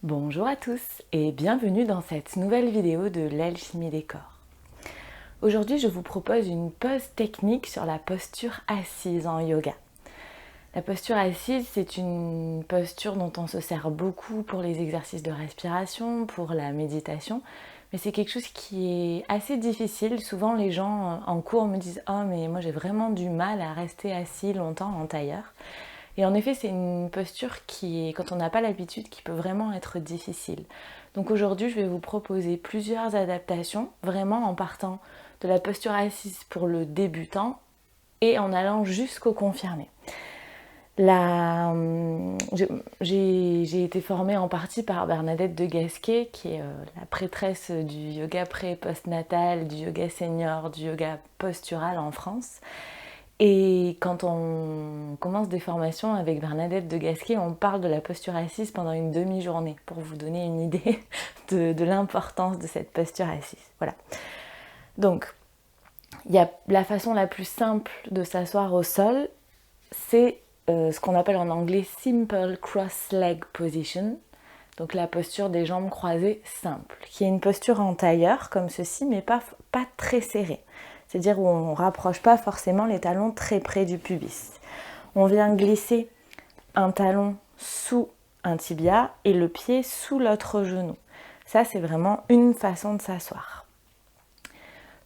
Bonjour à tous et bienvenue dans cette nouvelle vidéo de l'alchimie des corps. Aujourd'hui, je vous propose une pause technique sur la posture assise en yoga. La posture assise, c'est une posture dont on se sert beaucoup pour les exercices de respiration, pour la méditation, mais c'est quelque chose qui est assez difficile. Souvent, les gens en cours me disent « Oh, mais moi j'ai vraiment du mal à rester assis longtemps en tailleur ». Et en effet, c'est une posture qui, quand on n'a pas l'habitude, qui peut vraiment être difficile. Donc aujourd'hui, je vais vous proposer plusieurs adaptations, vraiment en partant de la posture assise pour le débutant et en allant jusqu'au confirmé. J'ai été formée en partie par Bernadette de Gasquet, qui est la prêtresse du yoga pré- et post-natal, du yoga senior, du yoga postural en France. Et quand on commence des formations avec Bernadette de Gasquet, on parle de la posture assise pendant une demi-journée pour vous donner une idée de l'importance de cette posture assise. Voilà. Donc, il y a la façon la plus simple de s'asseoir au sol, c'est ce qu'on appelle en anglais Simple Cross-Leg Position, donc la posture des jambes croisées simple, qui est une posture en tailleur comme ceci, mais pas très serrée. C'est-à-dire où on ne rapproche pas forcément les talons très près du pubis. On vient glisser un talon sous un tibia et le pied sous l'autre genou. Ça, c'est vraiment une façon de s'asseoir.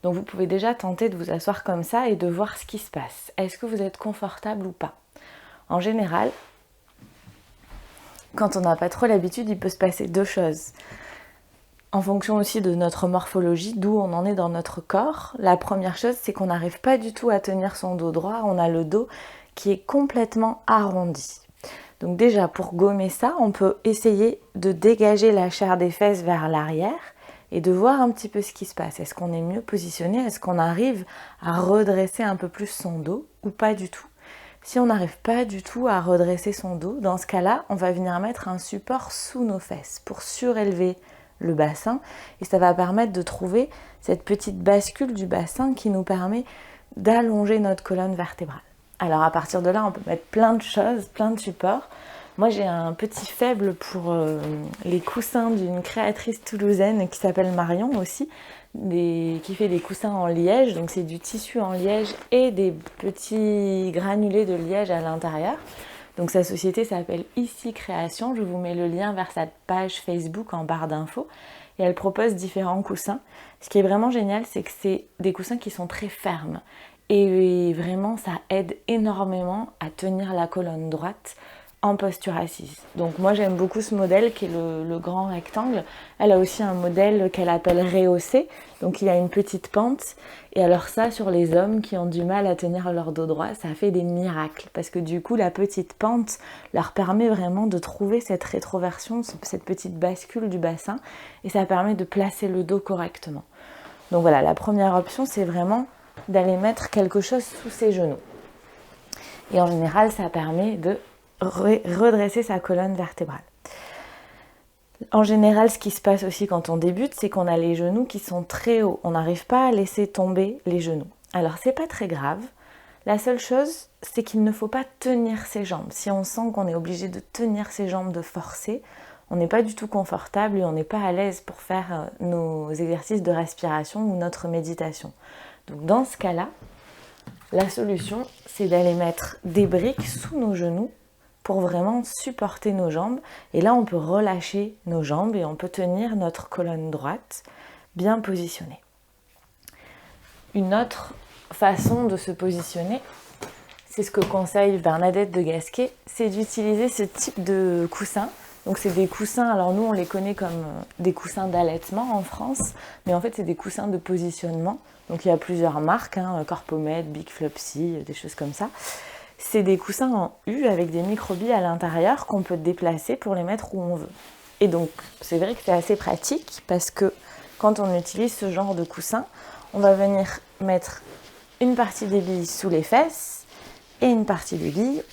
Donc vous pouvez déjà tenter de vous asseoir comme ça et de voir ce qui se passe. Est-ce que vous êtes confortable ou pas ? En général, quand on n'a pas trop l'habitude, il peut se passer deux choses. En fonction aussi de notre morphologie, d'où on en est dans notre corps, la première chose, c'est qu'on n'arrive pas du tout à tenir son dos droit. On a le dos qui est complètement arrondi. Donc déjà, pour gommer ça, on peut essayer de dégager la chair des fesses vers l'arrière et de voir un petit peu ce qui se passe. Est-ce qu'on est mieux positionné ? Est-ce qu'on arrive à redresser un peu plus son dos ou pas du tout ? Si on n'arrive pas du tout à redresser son dos, dans ce cas-là, on va venir mettre un support sous nos fesses pour surélever le bassin et ça va permettre de trouver cette petite bascule du bassin qui nous permet d'allonger notre colonne vertébrale. Alors à partir de là, on peut mettre plein de choses, plein de supports. Moi j'ai un petit faible pour les coussins d'une créatrice toulousaine qui s'appelle Marion aussi, qui fait des coussins en liège, donc c'est du tissu en liège et des petits granulés de liège à l'intérieur. Donc sa société s'appelle Ici Création, je vous mets le lien vers sa page Facebook en barre d'infos et elle propose différents coussins. Ce qui est vraiment génial, c'est que c'est des coussins qui sont très fermes et vraiment ça aide énormément à tenir la colonne droite en posture assise. Donc moi j'aime beaucoup ce modèle qui est le grand rectangle. Elle a aussi un modèle qu'elle appelle rehaussé, donc il a une petite pente. Et alors ça, sur les hommes qui ont du mal à tenir leur dos droit, ça fait des miracles. Parce que du coup, la petite pente leur permet vraiment de trouver cette rétroversion, cette petite bascule du bassin. Et ça permet de placer le dos correctement. Donc voilà, la première option, c'est vraiment d'aller mettre quelque chose sous ses genoux. Et en général, ça permet de redresser sa colonne vertébrale. En général, ce qui se passe aussi quand on débute, c'est qu'on a les genoux qui sont très hauts. On n'arrive pas à laisser tomber les genoux. Alors, c'est pas très grave. La seule chose, c'est qu'il ne faut pas tenir ses jambes. Si on sent qu'on est obligé de tenir ses jambes, de forcer, on n'est pas du tout confortable et on n'est pas à l'aise pour faire nos exercices de respiration ou notre méditation. Donc, dans ce cas-là, la solution, c'est d'aller mettre des briques sous nos genoux pour vraiment supporter nos jambes. Et là, on peut relâcher nos jambes et on peut tenir notre colonne droite bien positionnée. Une autre façon de se positionner, c'est ce que conseille Bernadette de Gasquet, c'est d'utiliser ce type de coussin. Donc c'est des coussins, alors nous on les connaît comme des coussins d'allaitement en France, mais en fait c'est des coussins de positionnement. Donc il y a plusieurs marques, Corpomed, Big Flopsy, des choses comme ça. C'est des coussins en U avec des microbilles à l'intérieur qu'on peut déplacer pour les mettre où on veut. Et donc, c'est vrai que c'est assez pratique parce que quand on utilise ce genre de coussin, on va venir mettre une partie des billes sous les fesses et une partie des billes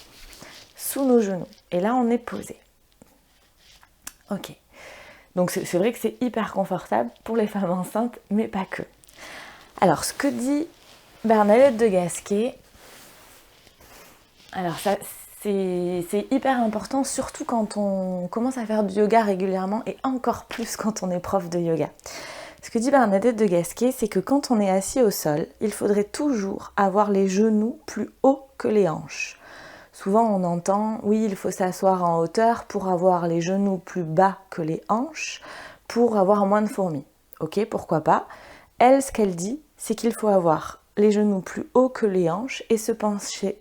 sous nos genoux. Et là, on est posé. Ok. Donc, c'est vrai que c'est hyper confortable pour les femmes enceintes, mais pas que. Alors, ce que dit Bernadette de Gasquet, alors ça, c'est hyper important, surtout quand on commence à faire du yoga régulièrement et encore plus quand on est prof de yoga. Ce que dit Bernadette de Gasquet, c'est que quand on est assis au sol, il faudrait toujours avoir les genoux plus hauts que les hanches. Souvent on entend, oui, il faut s'asseoir en hauteur pour avoir les genoux plus bas que les hanches, pour avoir moins de fourmis. Ok, pourquoi pas. Elle, ce qu'elle dit, c'est qu'il faut avoir les genoux plus hauts que les hanches et se pencher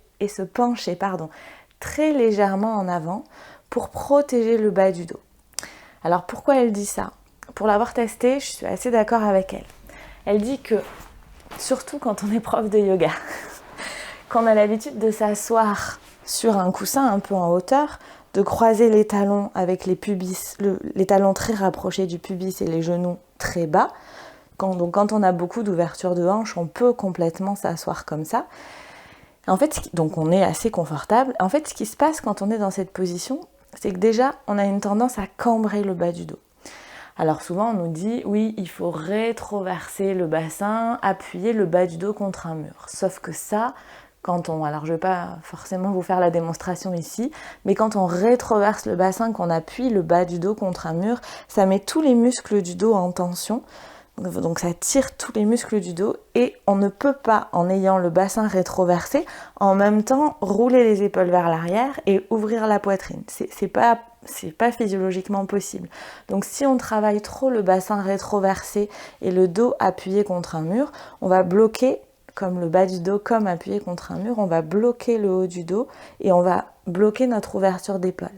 très légèrement en avant pour protéger le bas du dos. Alors pourquoi elle dit ça ? Pour l'avoir testé, je suis assez d'accord avec elle. Elle dit que, surtout quand on est prof de yoga, quand on a l'habitude de s'asseoir sur un coussin un peu en hauteur, de croiser les talons avec les pubis, les talons très rapprochés du pubis et les genoux très bas. Quand on a beaucoup d'ouverture de hanches, on peut complètement s'asseoir comme ça. En fait, donc on est assez confortable. En fait, ce qui se passe quand on est dans cette position, c'est que déjà, on a une tendance à cambrer le bas du dos. Alors souvent, on nous dit, oui, il faut rétroverser le bassin, appuyer le bas du dos contre un mur. Sauf que ça, alors je ne vais pas forcément vous faire la démonstration ici, mais quand on rétroverse le bassin, qu'on appuie le bas du dos contre un mur, ça met tous les muscles du dos en tension. Donc ça tire tous les muscles du dos et on ne peut pas, en ayant le bassin rétroversé, en même temps rouler les épaules vers l'arrière et ouvrir la poitrine. C'est pas physiologiquement possible. Donc si on travaille trop le bassin rétroversé et le dos appuyé contre un mur, on va bloquer, comme le bas du dos comme appuyé contre un mur, on va bloquer le haut du dos et on va bloquer notre ouverture d'épaule.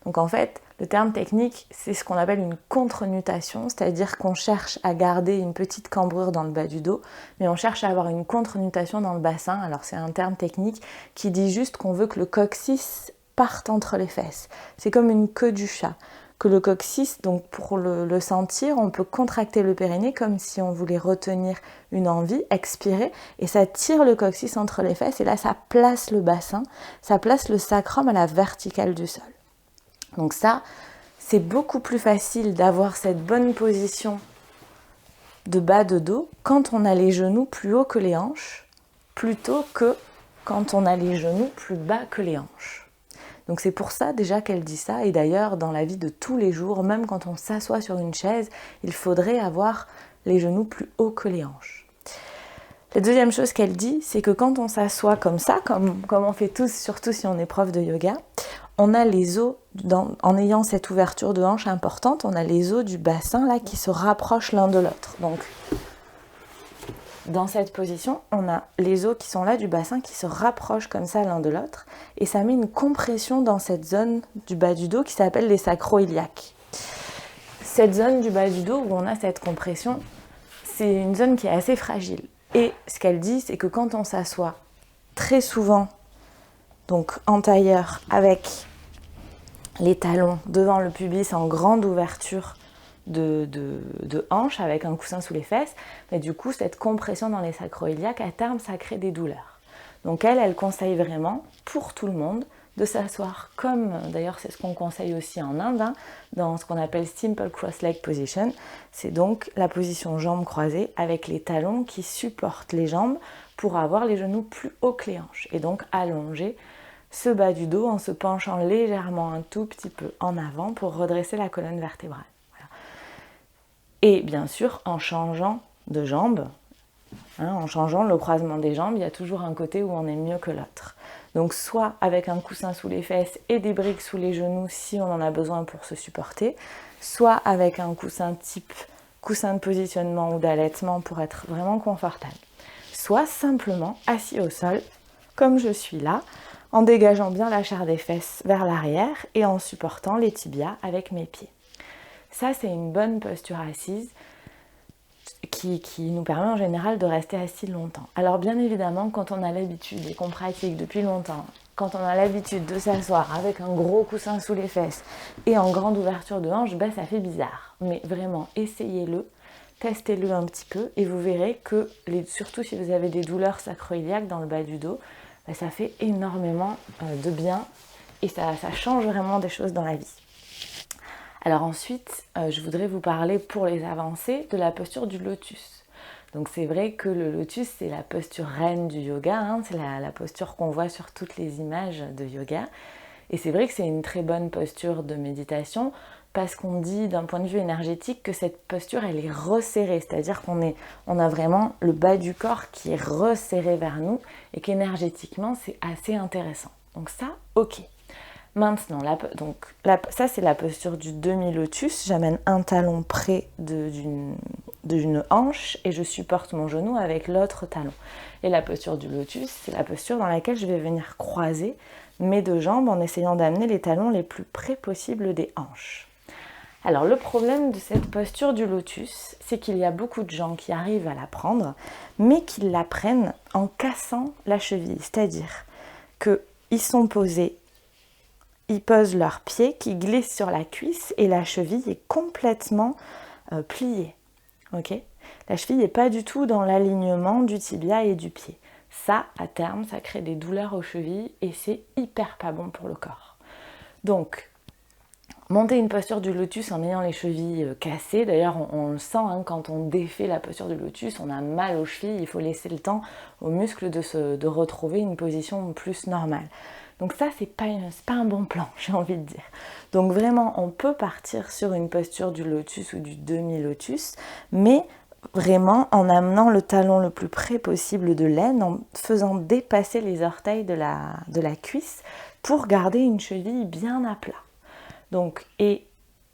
Donc en fait, le terme technique, c'est ce qu'on appelle une contre-nutation, c'est-à-dire qu'on cherche à garder une petite cambrure dans le bas du dos, mais on cherche à avoir une contre-nutation dans le bassin. Alors c'est un terme technique qui dit juste qu'on veut que le coccyx parte entre les fesses. C'est comme une queue du chat. Que le coccyx, donc pour le sentir, on peut contracter le périnée comme si on voulait retenir une envie, expirer, et ça tire le coccyx entre les fesses, et là ça place le bassin, ça place le sacrum à la verticale du sol. Donc ça, c'est beaucoup plus facile d'avoir cette bonne position de bas de dos quand on a les genoux plus hauts que les hanches, plutôt que quand on a les genoux plus bas que les hanches. Donc c'est pour ça déjà qu'elle dit ça, et d'ailleurs dans la vie de tous les jours, même quand on s'assoit sur une chaise, il faudrait avoir les genoux plus hauts que les hanches. La deuxième chose qu'elle dit, c'est que quand on s'assoit comme ça, comme on fait tous, surtout si on est prof de yoga, on a les os, en ayant cette ouverture de hanche importante, on a les os du bassin là qui se rapprochent l'un de l'autre. Donc, dans cette position, on a les os qui sont là du bassin qui se rapprochent comme ça l'un de l'autre, et ça met une compression dans cette zone du bas du dos qui s'appelle les sacro-iliaques. Cette zone du bas du dos où on a cette compression, c'est une zone qui est assez fragile. Et ce qu'elle dit, c'est que quand on s'assoit très souvent, donc en tailleur, avec les talons devant le pubis en grande ouverture de hanche, avec un coussin sous les fesses, mais du coup, cette compression dans les sacro-iliaques, à terme, ça crée des douleurs. Donc elle conseille vraiment, pour tout le monde, de s'asseoir comme, d'ailleurs c'est ce qu'on conseille aussi en Inde, dans ce qu'on appelle Simple Cross-Leg Position. C'est donc la position jambes croisées avec les talons qui supportent les jambes pour avoir les genoux plus hauts que les hanches. Et donc allonger ce bas du dos en se penchant légèrement un tout petit peu en avant pour redresser la colonne vertébrale. Voilà. Et bien sûr, en changeant de jambes, en changeant le croisement des jambes, il y a toujours un côté où on est mieux que l'autre. Donc soit avec un coussin sous les fesses et des briques sous les genoux si on en a besoin pour se supporter, soit avec un coussin type coussin de positionnement ou d'allaitement pour être vraiment confortable. Soit simplement assis au sol, comme je suis là, en dégageant bien la chair des fesses vers l'arrière et en supportant les tibias avec mes pieds. Ça, c'est une bonne posture assise qui nous permet en général de rester assis longtemps. Alors bien évidemment, quand on a l'habitude et qu'on pratique depuis longtemps, quand on a l'habitude de s'asseoir avec un gros coussin sous les fesses et en grande ouverture de hanche, ça fait bizarre. Mais vraiment, essayez-le, testez-le un petit peu et vous verrez que, surtout si vous avez des douleurs sacro-iliaques dans le bas du dos, ça fait énormément de bien et ça change vraiment des choses dans la vie. Alors ensuite, je voudrais vous parler pour les avancées de la posture du lotus. Donc c'est vrai que le lotus, c'est la posture reine du yoga, hein, c'est la posture qu'on voit sur toutes les images de yoga. Et c'est vrai que c'est une très bonne posture de méditation parce qu'on dit d'un point de vue énergétique que cette posture, elle est resserrée, c'est-à-dire on a vraiment le bas du corps qui est resserré vers nous et qu'énergétiquement, c'est assez intéressant. Donc ça, ok. Maintenant, ça c'est la posture du demi-lotus. J'amène un talon près d'une hanche et je supporte mon genou avec l'autre talon. Et la posture du lotus, c'est la posture dans laquelle je vais venir croiser mes deux jambes en essayant d'amener les talons les plus près possible des hanches. Alors le problème de cette posture du lotus, c'est qu'il y a beaucoup de gens qui arrivent à la prendre, mais qui la prennent en cassant la cheville. C'est-à-dire qu'ils sont posés, ils posent leurs pieds qui glissent sur la cuisse et la cheville est complètement pliée. Okay ? La cheville n'est pas du tout dans l'alignement du tibia et du pied. Ça, à terme, ça crée des douleurs aux chevilles et c'est hyper pas bon pour le corps. Donc, monter une posture du lotus en ayant les chevilles cassées, d'ailleurs on le sent hein, quand on défait la posture du lotus, on a mal aux chevilles, il faut laisser le temps aux muscles de retrouver une position plus normale. Donc ça, c'est pas un bon plan, j'ai envie de dire. Donc vraiment, on peut partir sur une posture du lotus ou du demi-lotus, mais vraiment en amenant le talon le plus près possible de l'aine, en faisant dépasser les orteils de la cuisse pour garder une cheville bien à plat. Donc, et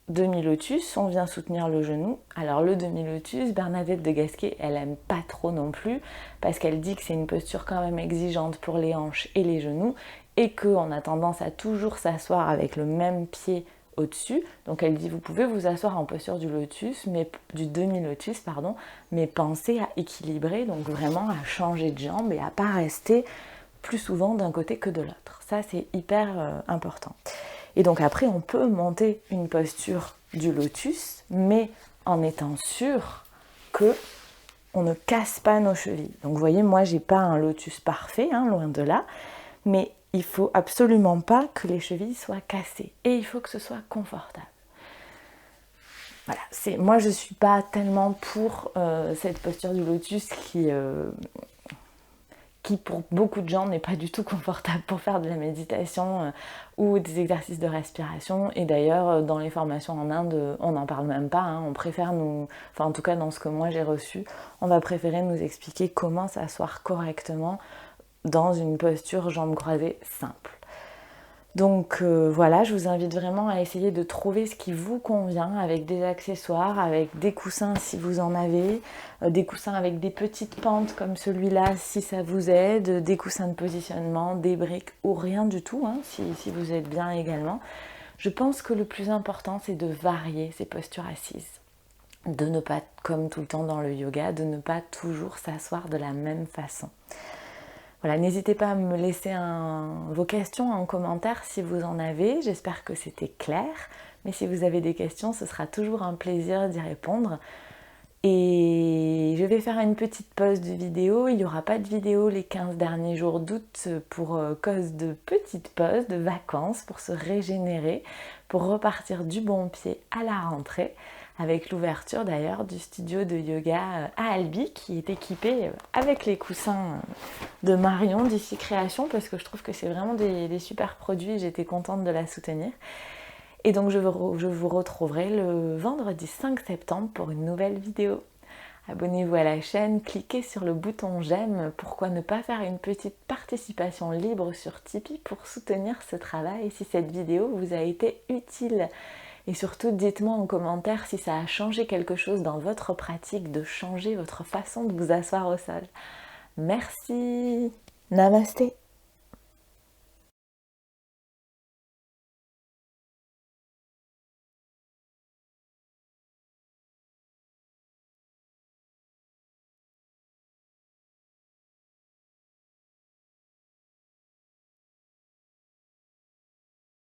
demi-lotus, on vient soutenir le genou. Alors le demi-lotus, Bernadette de Gasquet, elle aime pas trop non plus, parce qu'elle dit que c'est une posture quand même exigeante pour les hanches et les genoux, et qu'on a tendance à toujours s'asseoir avec le même pied au-dessus. Donc elle dit, vous pouvez vous asseoir en posture du lotus, du demi-lotus, pardon, mais pensez à équilibrer, donc vraiment à changer de jambe et à pas rester plus souvent d'un côté que de l'autre. Ça, c'est hyper important. Et donc après, on peut monter une posture du lotus, mais en étant sûr que on ne casse pas nos chevilles. Donc vous voyez, moi, j'ai pas un lotus parfait, hein, loin de là, mais il faut absolument pas que les chevilles soient cassées. Et il faut que ce soit confortable. Voilà, moi, je suis pas tellement pour cette posture du lotus qui pour beaucoup de gens n'est pas du tout confortable pour faire de la méditation ou des exercices de respiration. Et d'ailleurs, dans les formations en Inde, on n'en parle même pas. Hein. On préfère enfin en tout cas dans ce que moi j'ai reçu, on va préférer nous expliquer comment s'asseoir correctement dans une posture jambes croisées simple. Donc voilà, je vous invite vraiment à essayer de trouver ce qui vous convient avec des accessoires, avec des coussins si vous en avez, des coussins avec des petites pentes comme celui-là si ça vous aide, des coussins de positionnement, des briques ou rien du tout hein, si vous êtes bien également. Je pense que le plus important c'est de varier ces postures assises, de ne pas, comme tout le temps dans le yoga, de ne pas toujours s'asseoir de la même façon. Voilà, n'hésitez pas à me laisser vos questions en commentaire si vous en avez. J'espère que c'était clair. Mais si vous avez des questions, ce sera toujours un plaisir d'y répondre. Et je vais faire une petite pause de vidéo. Il n'y aura pas de vidéo les 15 derniers jours d'août pour cause de petites pauses, de vacances, pour se régénérer, pour repartir du bon pied à la rentrée. Avec l'ouverture d'ailleurs du studio de yoga à Albi qui est équipé avec les coussins de Marion d'ici Création parce que je trouve que c'est vraiment des super produits, j'étais contente de la soutenir. Et donc je vous retrouverai le vendredi 5 septembre pour une nouvelle vidéo. Abonnez-vous à la chaîne, cliquez sur le bouton j'aime, pourquoi ne pas faire une petite participation libre sur Tipeee pour soutenir ce travail si cette vidéo vous a été utile. Et surtout, dites-moi en commentaire si ça a changé quelque chose dans votre pratique de changer votre façon de vous asseoir au sol. Merci. Namasté.